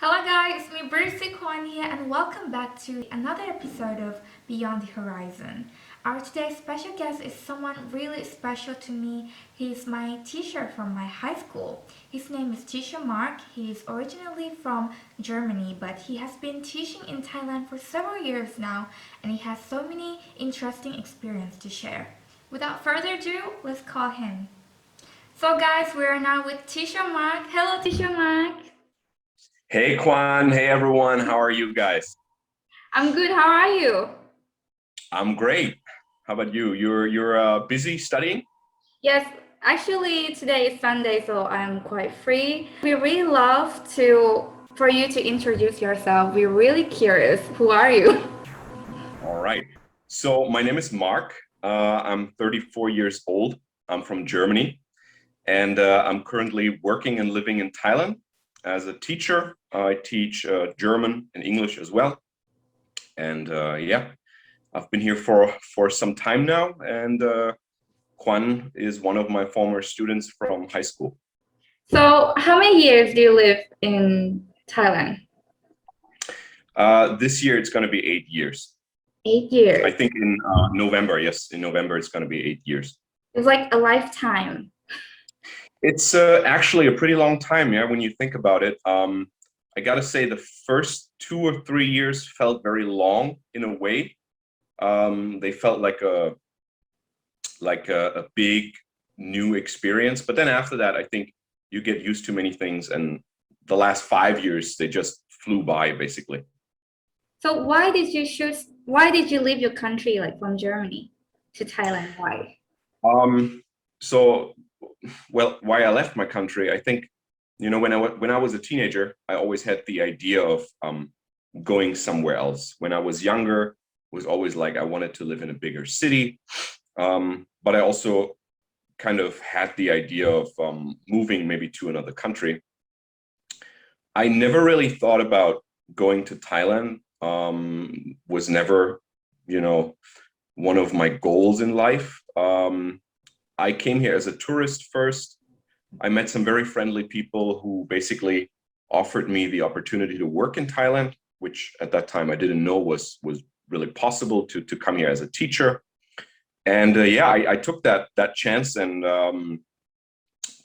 Hello guys, it's me Brucey Kwan here and welcome back to another episode of Beyond the Horizon. Our today's special guest is someone really special to me. He's my teacher from my high school. His name is teacher Marc. He is originally from Germany, but he has been teaching in Thailand for several years now and he has so many interesting experiences to share. Without further ado, let's call him. So guys, we are now with teacher Marc. Hello teacher Marc. Hey Kwan, hey everyone, how are you guys? I'm good. How are you? I'm great. How about you? You're busy studying? Yes, actually today is Sunday, so I'm quite free. We really love for you to introduce yourself. We're really curious. Who are you? All right. So my name is Marc. I'm 34 years old. I'm from Germany, and I'm currently working and living in Thailand as a teacher. I teach German and English as well. And yeah, I've been here for some time now, and Kwan is one of my former students from high school. So, how many years do you live in Thailand? This year it's going to be 8 years. 8 years. I think in November, yes, in November it's going to be 8 years. It's like a lifetime. It's actually a pretty long time, yeah, when you think about it. I got to say the first 2 or 3 years felt very long in a way. They felt like a big new experience. But then after that, I think you get used to many things. And the last 5 years, they just flew by, basically. So, why did you leave your country, like from Germany to Thailand? Why? So, well, why I left my country, I think, when I was a teenager, I always had the idea of going somewhere else. When I was younger, it was always like I wanted to live in a bigger city. But I also kind of had the idea of moving maybe to another country. I never really thought about going to Thailand. Was never, one of my goals in life. I came here as a tourist first. I met some very friendly people who basically offered me the opportunity to work in Thailand, which at that time I didn't know was really possible to come here as a teacher. And yeah, I took that chance and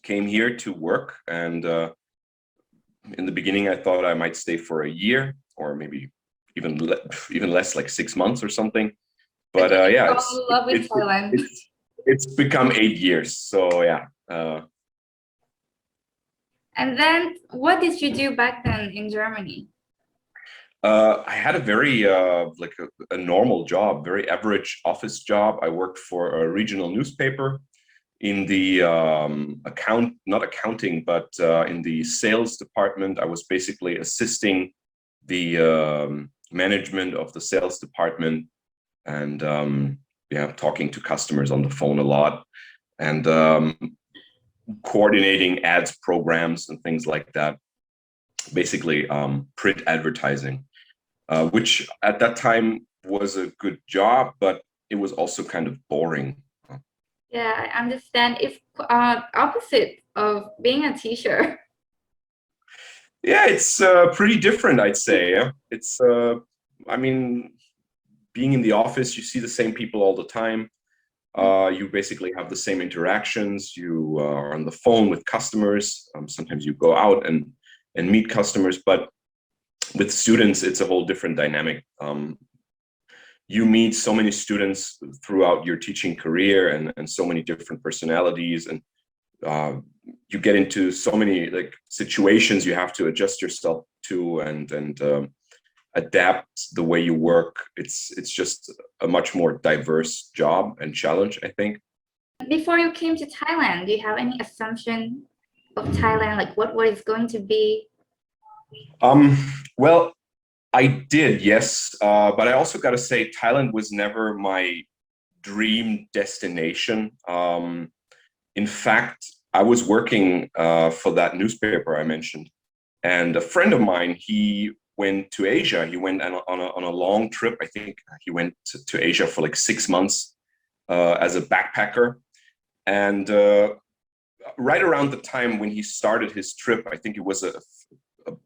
came here to work. And in the beginning, I thought I might stay for a year or maybe even less, like 6 months or something. But yeah, it's become 8 years. So yeah. And then, what did you do back then in Germany? I had a very like a normal job, very average office job. I worked for a regional newspaper in the not accounting, but in the sales department. I was basically assisting the management of the sales department and yeah, talking to customers on the phone a lot and coordinating ads programs and things like that. Basically print advertising, which at that time was a good job, but it was also kind of boring. Yeah, I understand. It's opposite of being a teacher. Yeah, it's pretty different, I'd say. Yeah? It's, I mean, being in the office, you see the same people all the time. You basically have the same interactions. You are on the phone with customers. Sometimes you go out and meet customers, but with students, it's a whole different dynamic. You meet so many students throughout your teaching career and so many different personalities, and you get into so many like situations you have to adjust yourself to and adapt the way you work. It's just a much more diverse job and challenge, I think. Before you came to Thailand, do you have any assumption of Thailand, like what it's going to be? Well, I did, yes, but I also got to say Thailand was never my dream destination. In fact, I was working for that newspaper I mentioned, and a friend of mine, he went to Asia. He went on a long trip. I think he went to Asia for like 6 months as a backpacker. And right around the time when he started his trip, I think it was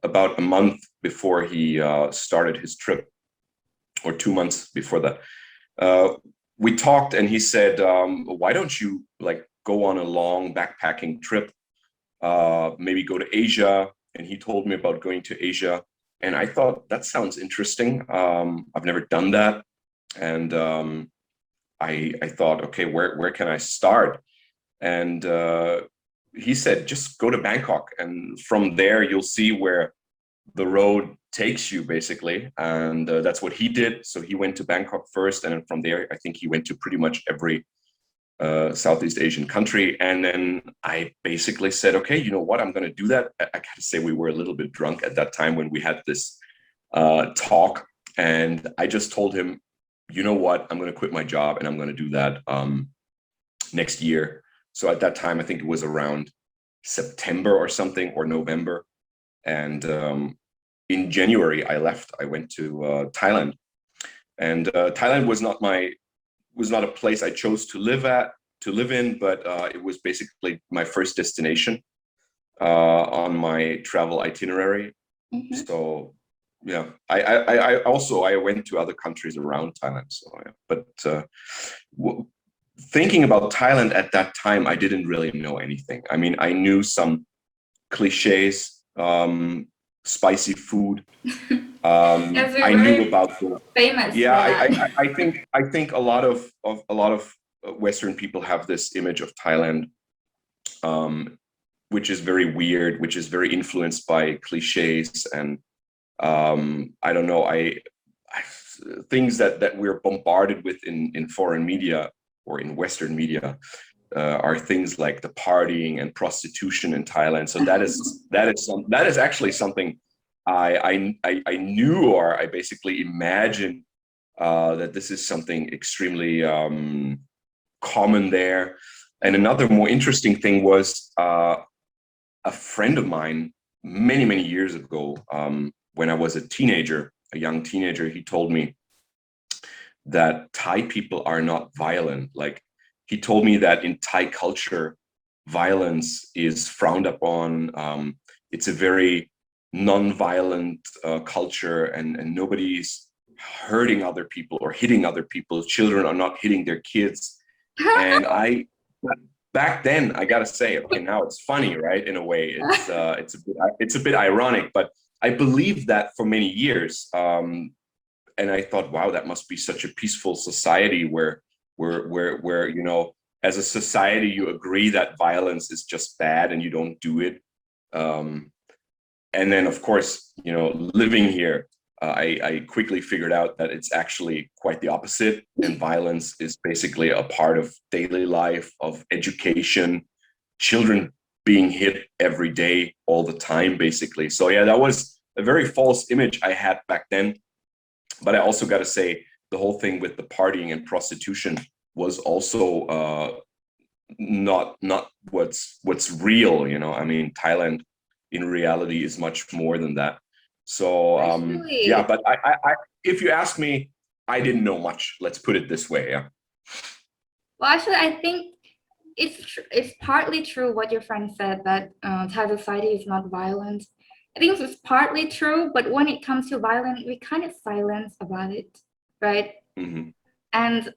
about a month before he started his trip, or 2 months before that. We talked, and he said, "Why don't you like go on a long backpacking trip? Maybe go to Asia." And he told me about going to Asia, and I thought that sounds interesting. I've never done that, and I thought, okay, where can I start? And he said, just go to Bangkok, and from there you'll see where the road takes you, basically. And that's what he did. So he went to Bangkok first, and then from there, I think he went to pretty much every Southeast Asian country. And then I basically said, okay, you know what, I'm going to do that. I gotta say, we were a little bit drunk at that time when we had this talk, and I just told him, you know what, I'm going to quit my job and I'm going to do that next year. So at that time, I think it was around September or something, or November. And in January, I left. I went to Thailand, and Thailand was not a place I chose to live in, but it was basically my first destination on my travel itinerary. Mm-hmm. So yeah, I also I went to other countries around Thailand. So yeah, but thinking about Thailand at that time, I didn't really know anything. I mean, I knew some cliches, spicy food. Yes, we're I knew very about the famous yeah. for that. I think a lot of Western people have this image of Thailand, which is very weird, which is very influenced by cliches and I don't know. I things that we're bombarded with in foreign media or in Western media are things like the partying and prostitution in Thailand. So that is actually something I knew, or I basically imagined that this is something extremely common there. And another more interesting thing was a friend of mine many years ago, when I was a young teenager, he told me that Thai people are not violent. Like, he told me that in Thai culture, violence is frowned upon. It's a very non-violent culture, and nobody's hurting other people or hitting other people. Children are not hitting their kids. And back then, I gotta say, okay, now it's funny, right? In a way, it's a bit ironic, but I believed that for many years. And I thought, wow, that must be such a peaceful society where as a society, you agree that violence is just bad and you don't do it. And then, of course, living here, I quickly figured out that it's actually quite the opposite. And violence is basically a part of daily life, of education, children being hit every day, all the time, basically. So yeah, that was a very false image I had back then. But I also got to say, the whole thing with the partying and prostitution was also not what's real. I mean, Thailand in reality is much more than that. So yeah, Actually, but I if you ask me, I didn't know much. Let's put it this way. Yeah. I think it's partly true what your friend said, that Thai society is not violent. I think it's partly true, but when it comes to violence, we kind of silence about it, right? Mm-hmm. And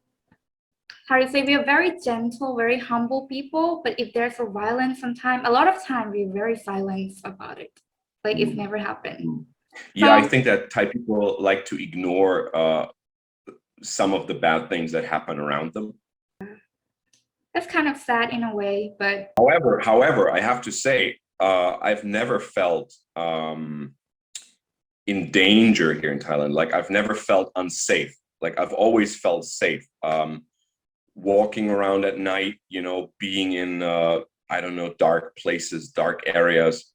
how to say, we are very gentle, very humble people, but if there's a violence sometime, a lot of time we're very silent about it. Like it's never happened. Yeah, I So think that Thai people like to ignore some of the bad things that happen around them. that's kind of sad in a way, but However, I have to say, I've never felt in danger here in Thailand. Like, I've never felt unsafe. Like, I've always felt safe. Walking around at night, being in I don't know, dark places, dark areas,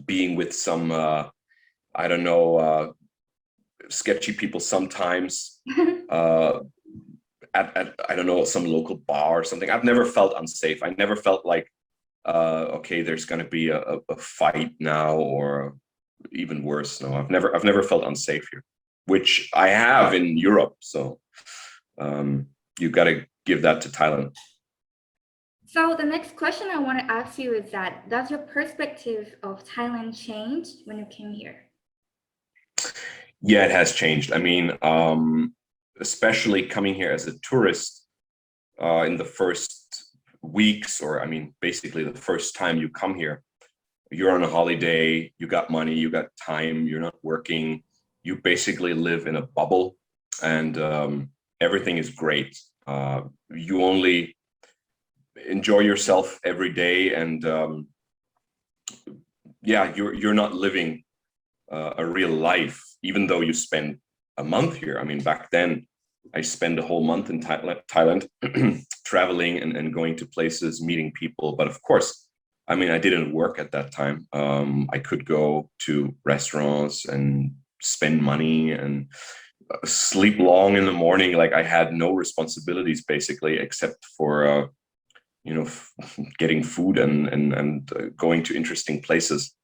being with some I don't know, sketchy people sometimes. At I don't know, some local bar or something. I've never felt unsafe. I never felt like okay, there's going to be a fight now, or even worse. No, I've never felt unsafe here, which I have in Europe. So you got to give that to Thailand. So the next question I want to ask you is that, does your perspective of Thailand change when you came here? Yeah, it has changed. I mean, especially coming here as a tourist in the first weeks, or I mean, basically the first time you come here, you're on a holiday, you got money, you got time, you're not working, you basically live in a bubble, and everything is great. You only enjoy yourself every day, and yeah, you're not living a real life, even though you spend a month here. I mean, back then, I spent a whole month in Thailand, traveling and going to places, meeting people. But of course, I mean, I didn't work at that time. I could go to restaurants and spend money and sleep long in the morning. Like I had no responsibilities basically, except for getting food and going to interesting places.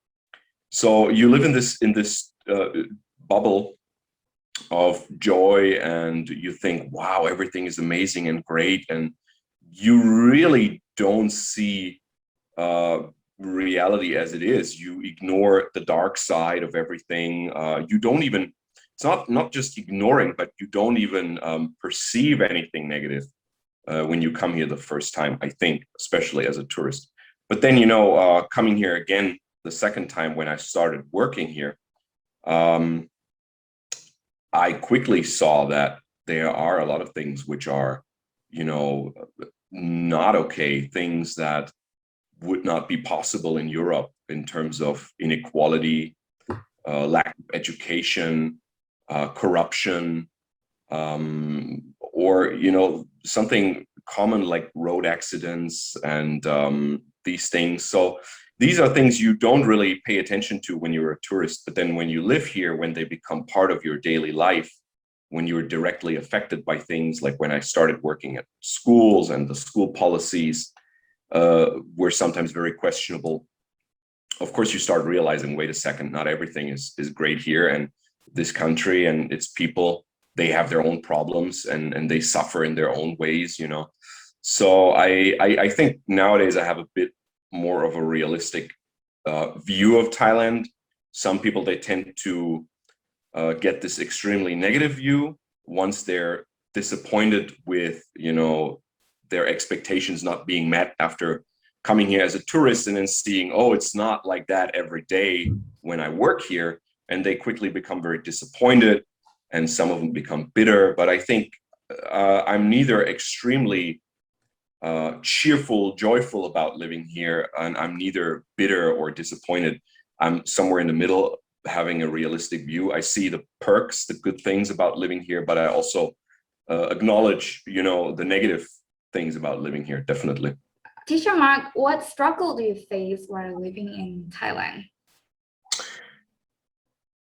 So you live in this bubble of joy, and you think, wow, everything is amazing and great, and you really don't see reality as it is. You ignore the dark side of everything. You don't even, it's not just ignoring, but you don't even perceive anything negative when you come here the first time, I think, especially as a tourist. But then, coming here again the second time when I started working here, I quickly saw that there are a lot of things which are, not okay, things that would not be possible in Europe in terms of inequality, lack of education, corruption, or something common like road accidents and these things. So these are things you don't really pay attention to when you're a tourist, but then when you live here, when they become part of your daily life, when you're directly affected by things, like when I started working at schools and the school policies were sometimes very questionable. Of course, you start realizing, wait a second, not everything is great here, and this country and its people, they have their own problems and they suffer in their own ways, So I think nowadays I have a bit more of a realistic view of Thailand. Some people, they tend to get this extremely negative view once they're disappointed with, their expectations not being met after coming here as a tourist, and then seeing, oh, it's not like that every day when I work here, and they quickly become very disappointed, and some of them become bitter. But I think I'm neither extremely cheerful, joyful about living here, and I'm neither bitter or disappointed. I'm somewhere in the middle, having a realistic view. I see the perks, the good things about living here, but I also acknowledge, the negative things about living here, definitely. Teacher Mark, what struggle do you face while living in Thailand?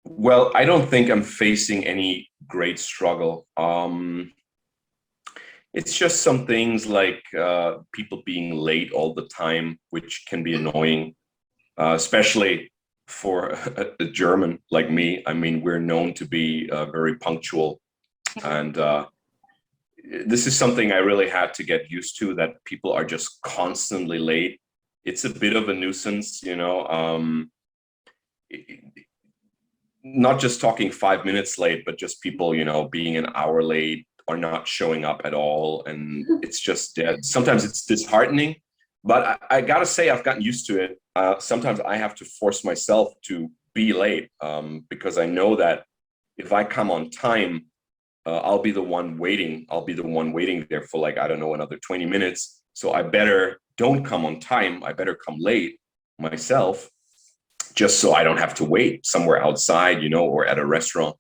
Well, I don't think I'm facing any great struggle. It's just some things like people being late all the time, which can be annoying, especially for a German like me. I mean, we're known to be very punctual, and this is something I really had to get used to, that people are just constantly late. It's a bit of a nuisance, not just talking 5 minutes late, but just people, being an hour late or not showing up at all. And it's just, sometimes it's disheartening, but I gotta say, I've gotten used to it. Sometimes I have to force myself to be late because I know that if I come on time, I'll be the one waiting. I'll be the one waiting there for, like, I don't know, another 20 minutes. So I better don't come on time. I better come late myself, just so I don't have to wait somewhere outside, or at a restaurant.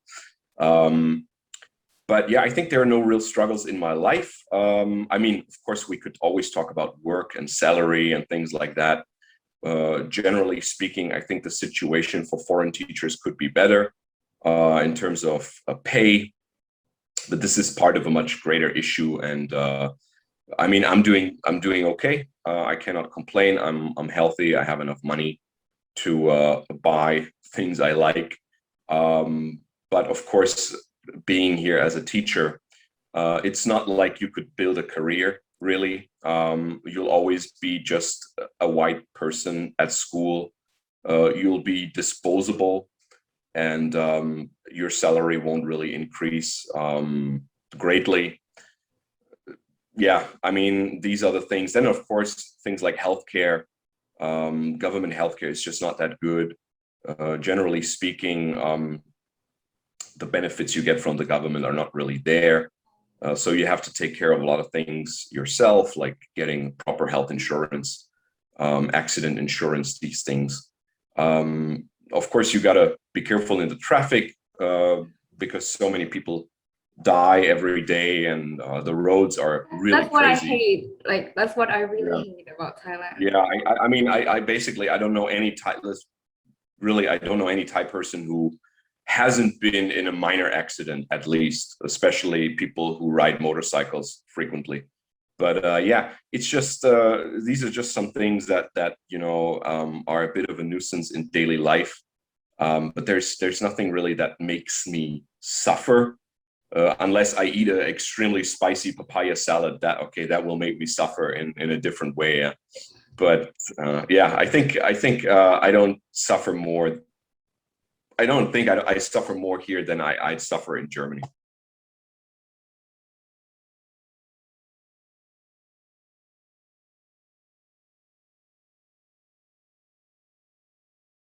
But yeah, I think there are no real struggles in my life. I mean, of course, we could always talk about work and salary and things like that. Generally speaking, I think the situation for foreign teachers could be better in terms of pay, but this is part of a much greater issue. And I mean, I'm doing okay. I cannot complain. I'm healthy. I have enough money to buy things I like. But of course, being here as a teacher, it's not like you could build a career really. You'll always be just a white person at school. You'll be disposable, and your salary won't really increase greatly. Yeah, I mean, these are the things. Then, of course, things like healthcare, government healthcare is just not that good. Generally speaking, the benefits you get from the government are not really there. So you have to take care of a lot of things yourself, like getting proper health insurance, accident insurance, these things. Of course, you got to be careful in the traffic because so many people die every day, and the roads are really That's what I crazy. hate. Like that's what I really Yeah, hate about Thailand. yeah. I mean, I basically I don't know any Thai. Really, I don't know any Thai person who hasn't been in a minor accident, at least, especially people who ride motorcycles frequently. But yeah, it's just these are just some things that are a bit of a nuisance in daily life. But there's nothing really that makes me suffer unless I eat an extremely spicy papaya salad. That will make me suffer in a different way. But yeah, I think I don't suffer more. I don't think I suffer more here than I'd suffer in Germany.